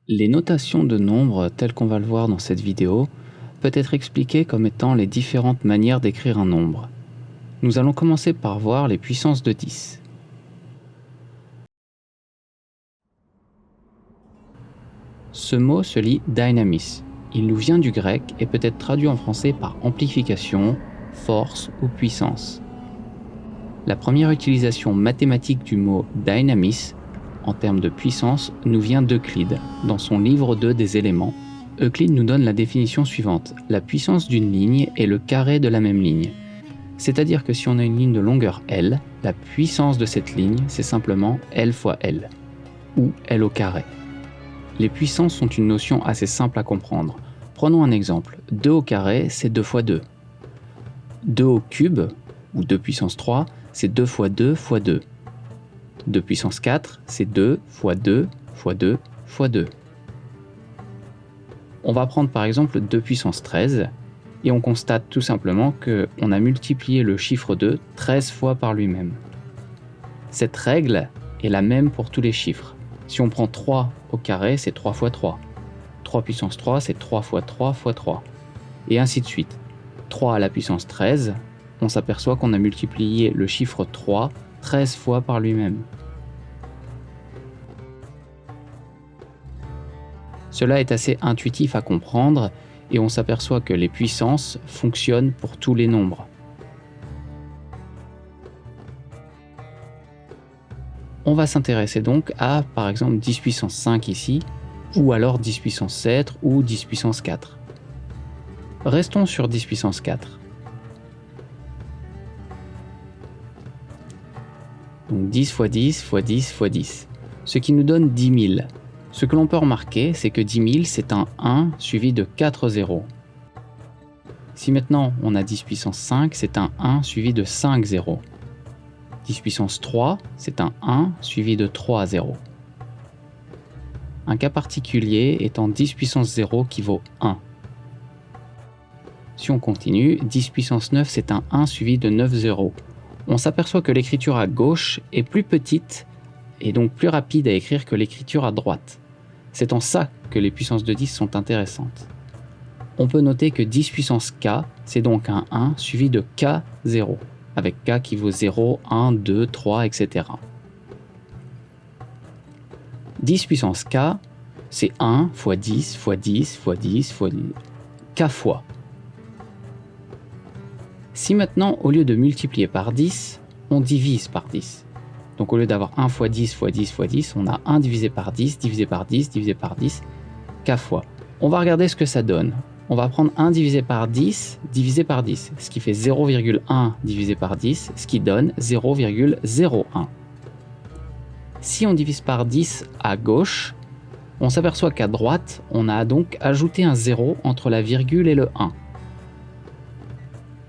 Les notations de nombres telles qu'on va le voir dans cette vidéo peut être expliquées comme étant les différentes manières d'écrire un nombre. Nous allons commencer par voir les puissances de 10. Ce mot se lit dynamis. Il nous vient du grec et peut être traduit en français par amplification, force ou puissance. La première utilisation mathématique du mot dynamis en termes de puissance nous vient d'Euclide, dans son livre 2 des éléments. Euclide nous donne la définition suivante. La puissance d'une ligne est le carré de la même ligne. C'est-à-dire que si on a une ligne de longueur L, la puissance de cette ligne, c'est simplement L fois L, ou L au carré. Les puissances sont une notion assez simple à comprendre. Prenons un exemple. 2 au carré, c'est 2 fois 2. 2 au cube, ou 2 puissance 3, c'est 2 fois 2 fois 2. 2 puissance 4, c'est 2 fois 2 fois 2 fois 2. On va prendre par exemple 2 puissance 13, et on constate tout simplement qu'on a multiplié le chiffre 2 13 fois par lui-même. Cette règle est la même pour tous les chiffres. Si on prend 3 au carré, c'est 3 fois 3. 3 puissance 3, c'est 3 fois 3 fois 3. Et ainsi de suite. 3 à la puissance 13, on s'aperçoit qu'on a multiplié le chiffre 3 13 fois par lui-même. Cela est assez intuitif à comprendre et on s'aperçoit que les puissances fonctionnent pour tous les nombres. On va s'intéresser donc à, par exemple, 10 puissance 5 ici, ou alors 10 puissance 7 ou 10 puissance 4. Restons sur 10 puissance 4. Donc 10 fois 10 fois 10 fois 10, ce qui nous donne 10 000. Ce que l'on peut remarquer, c'est que 10 000, c'est un 1 suivi de 4 zéros. Si maintenant on a 10 puissance 5, c'est un 1 suivi de 5 zéros. 10 puissance 3, c'est un 1 suivi de 3 zéros. Un cas particulier étant 10 puissance 0 qui vaut 1. Si on continue, 10 puissance 9, c'est un 1 suivi de 9 zéros. On s'aperçoit que l'écriture à gauche est plus petite et donc plus rapide à écrire que l'écriture à droite. C'est en ça que les puissances de 10 sont intéressantes. On peut noter que 10 puissance k, c'est donc un 1 suivi de k0, avec k qui vaut 0, 1, 2, 3, etc. 10 puissance k, c'est 1 fois 10 fois 10 fois 10 fois 10, k fois. Si maintenant, au lieu de multiplier par 10, on divise par 10. Donc au lieu d'avoir 1 fois 10 fois 10 fois 10, on a 1 divisé par 10, divisé par 10, divisé par 10, k fois. On va regarder ce que ça donne. On va prendre 1 divisé par 10, divisé par 10, ce qui fait 0,1 divisé par 10, ce qui donne 0,01. Si on divise par 10 à gauche, on s'aperçoit qu'à droite, on a donc ajouté un 0 entre la virgule et le 1.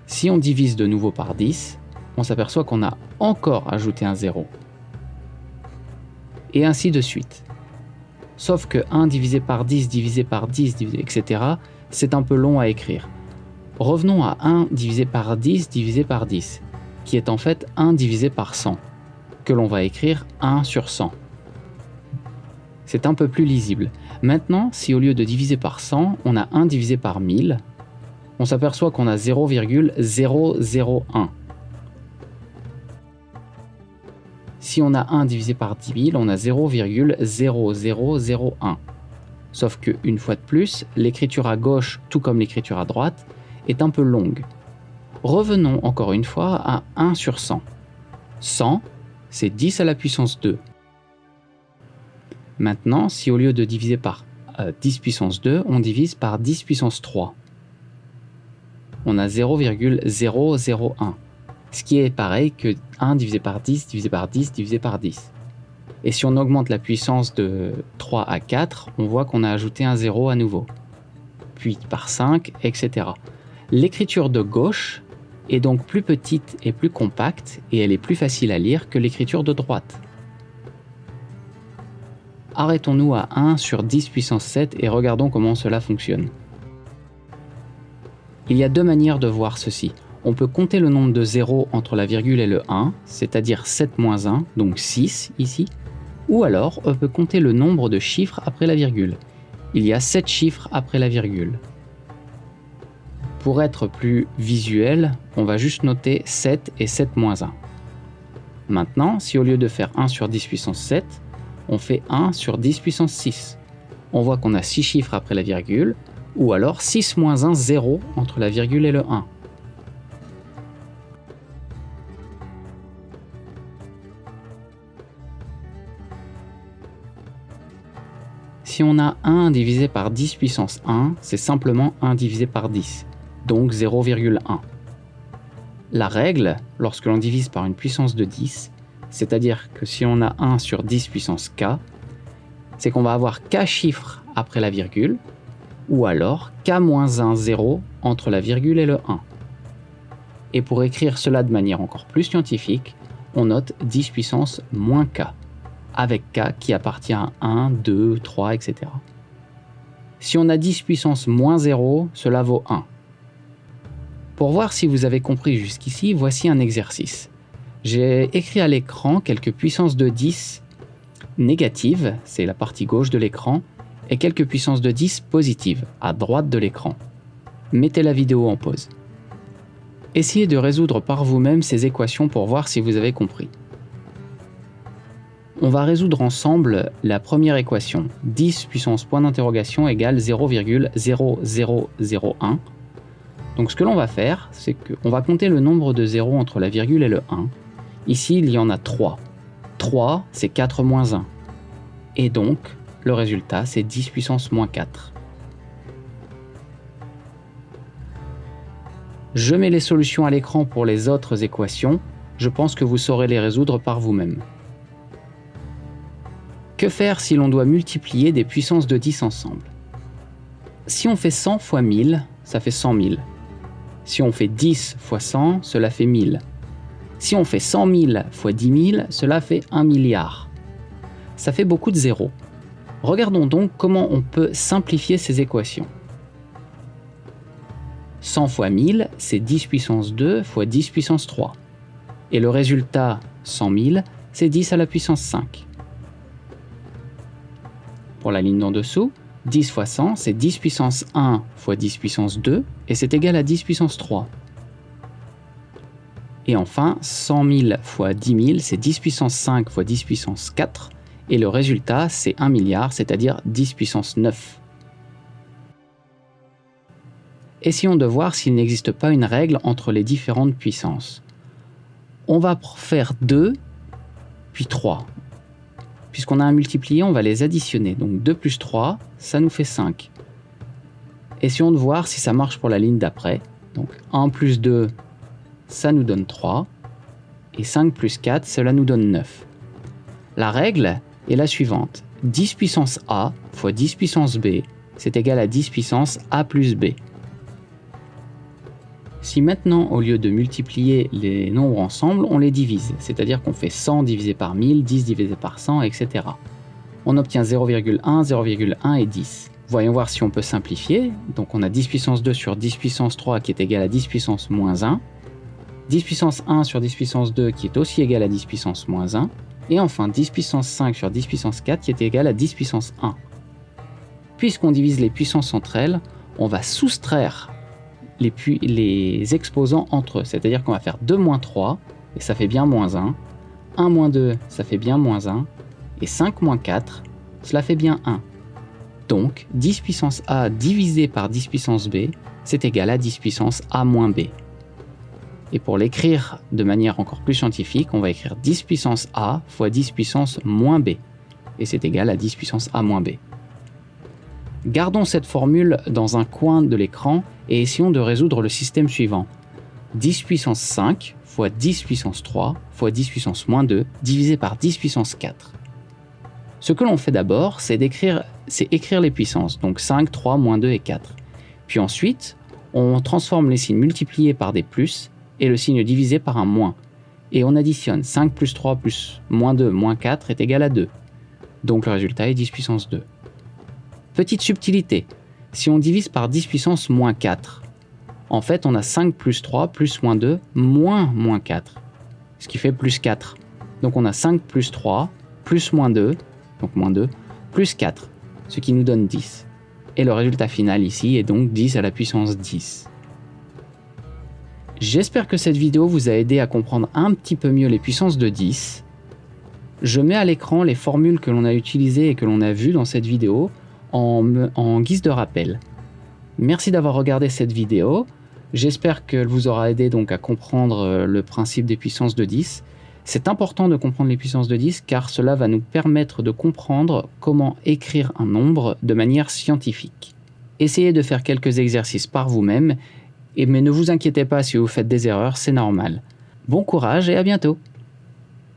Si on divise de nouveau par 10, on s'aperçoit qu'on a encore ajouté un 0. Et ainsi de suite. Sauf que 1 divisé par 10, divisé par 10, etc., c'est un peu long à écrire. Revenons à 1 divisé par 10, divisé par 10, qui est en fait 1 divisé par 100, que l'on va écrire 1 sur 100. C'est un peu plus lisible. Maintenant, si au lieu de diviser par 100, on a 1 divisé par 1000, on s'aperçoit qu'on a 0,001. Si on a 1 divisé par 10 000, on a 0,0001. Sauf que, une fois de plus, l'écriture à gauche, tout comme l'écriture à droite, est un peu longue. Revenons encore une fois à 1 sur 100. 100, c'est 10 à la puissance 2. Maintenant, si au lieu de diviser par 10 puissance 2, on divise par 10 puissance 3, on a 0,001. Ce qui est pareil que 1 divisé par 10, divisé par 10, divisé par 10. Et si on augmente la puissance de 3 à 4, on voit qu'on a ajouté un 0 à nouveau. Puis par 5, etc. L'écriture de gauche est donc plus petite et plus compacte, et elle est plus facile à lire que l'écriture de droite. Arrêtons-nous à 1 sur 10 puissance 7 et regardons comment cela fonctionne. Il y a deux manières de voir ceci. On peut compter le nombre de zéros entre la virgule et le 1, c'est-à-dire 7 moins 1, donc 6 ici, ou alors on peut compter le nombre de chiffres après la virgule. il y a 7 chiffres après la virgule. Pour être plus visuel, on va juste noter 7 et 7 moins 1. Maintenant, si au lieu de faire 1 sur 10 puissance 7, on fait 1 sur 10 puissance 6, on voit qu'on a 6 chiffres après la virgule, ou alors 6 moins 1, 0 entre la virgule et le 1. Si on a 1 divisé par 10 puissance 1, c'est simplement 1 divisé par 10, donc 0,1. La règle, lorsque l'on divise par une puissance de 10, c'est-à-dire que si on a 1 sur 10 puissance k, c'est qu'on va avoir k chiffres après la virgule, ou alors k moins 1, 0 entre la virgule et le 1. Et pour écrire cela de manière encore plus scientifique, on note 10 puissance moins k, avec k qui appartient à 1, 2, 3, etc. Si on a 10 puissance moins 0, cela vaut 1. Pour voir si vous avez compris jusqu'ici, voici un exercice. J'ai écrit à l'écran quelques puissances de 10 négatives, c'est la partie gauche de l'écran, et quelques puissances de 10 positives, à droite de l'écran. Mettez la vidéo en pause. Essayez de résoudre par vous-même ces équations pour voir si vous avez compris. On va résoudre ensemble la première équation. 10 puissance point d'interrogation égale 0,0001. Donc ce que l'on va faire, c'est qu'on va compter le nombre de zéros entre la virgule et le 1. Ici, il y en a 3. 3, c'est 4 moins 1. Et donc, le résultat, c'est 10 puissance moins 4. Je mets les solutions à l'écran pour les autres équations. Je pense que vous saurez les résoudre par vous-même. Que faire si l'on doit multiplier des puissances de 10 ensemble? Si on fait 100 fois 1000, ça fait 100 000. Si on fait 10 fois 100, cela fait 1000. Si on fait 100 000 fois 10 000, cela fait 1 milliard. Ça fait beaucoup de zéros. Regardons donc comment on peut simplifier ces équations. 100 fois 1000, c'est 10 puissance 2 fois 10 puissance 3. Et le résultat, 100 000, c'est 10 à la puissance 5. Pour la ligne d'en dessous, 10 fois 100, c'est 10 puissance 1 fois 10 puissance 2, et c'est égal à 10 puissance 3. Et enfin, 100 000 fois 10 000, c'est 10 puissance 5 fois 10 puissance 4, et le résultat, c'est 1 milliard, c'est-à-dire 10 puissance 9. Essayons de voir s'il n'existe pas une règle entre les différentes puissances. On va faire 2, puis 3. Puisqu'on a un multiplié, on va les additionner. Donc 2 plus 3, ça nous fait 5. Essayons de voir si ça marche pour la ligne d'après. Donc 1 plus 2, ça nous donne 3. Et 5 plus 4, cela nous donne 9. La règle est la suivante. 10 puissance A fois 10 puissance B, c'est égal à 10 puissance A plus B. Si maintenant, au lieu de multiplier les nombres ensemble, on les divise, c'est-à-dire qu'on fait 100 divisé par 1000, 10 divisé par 100, etc. On obtient 0,1, 0,1 et 10. Voyons voir si on peut simplifier. Donc on a 10 puissance 2 sur 10 puissance 3 qui est égal à 10 puissance moins 1. 10 puissance 1 sur 10 puissance 2 qui est aussi égal à 10 puissance moins 1. Et enfin 10 puissance 5 sur 10 puissance 4 qui est égal à 10 puissance 1. Puisqu'on divise les puissances entre elles, on va soustraire les exposants entre eux. C'est-à-dire qu'on va faire 2 moins 3, et ça fait bien moins 1. 1 moins 2, ça fait bien moins 1. Et 5 moins 4, cela fait bien 1. Donc, 10 puissance A divisé par 10 puissance B, c'est égal à 10 puissance A moins B. Et pour l'écrire de manière encore plus scientifique, on va écrire 10 puissance A fois 10 puissance moins B. Et c'est égal à 10 puissance A moins B. Gardons cette formule dans un coin de l'écran et essayons de résoudre le système suivant. 10 puissance 5 fois 10 puissance 3 fois 10 puissance moins 2 divisé par 10 puissance 4. Ce que l'on fait d'abord, c'est écrire les puissances, donc 5, 3, moins 2 et 4. Puis ensuite, on transforme les signes multipliés par des plus et le signe divisé par un moins. Et on additionne 5 plus 3 plus moins 2 moins 4 est égal à 2. Donc le résultat est 10 puissance 2. Petite subtilité, si on divise par 10 puissance moins 4, en fait on a 5 plus 3 plus moins 2 moins 4, ce qui fait plus 4. Donc on a 5 plus 3 plus moins 2, donc moins 2, plus 4, ce qui nous donne 10. Et le résultat final ici est donc 10 à la puissance 10. J'espère que cette vidéo vous a aidé à comprendre un petit peu mieux les puissances de 10. Je mets à l'écran les formules que l'on a utilisées et que l'on a vues dans cette vidéo en guise de rappel. Merci d'avoir regardé cette vidéo. J'espère qu'elle vous aura aidé donc à comprendre le principe des puissances de 10. C'est important de comprendre les puissances de 10 car cela va nous permettre de comprendre comment écrire un nombre de manière scientifique. Essayez de faire quelques exercices par vous-même, mais ne vous inquiétez pas si vous faites des erreurs, c'est normal. Bon courage et à bientôt!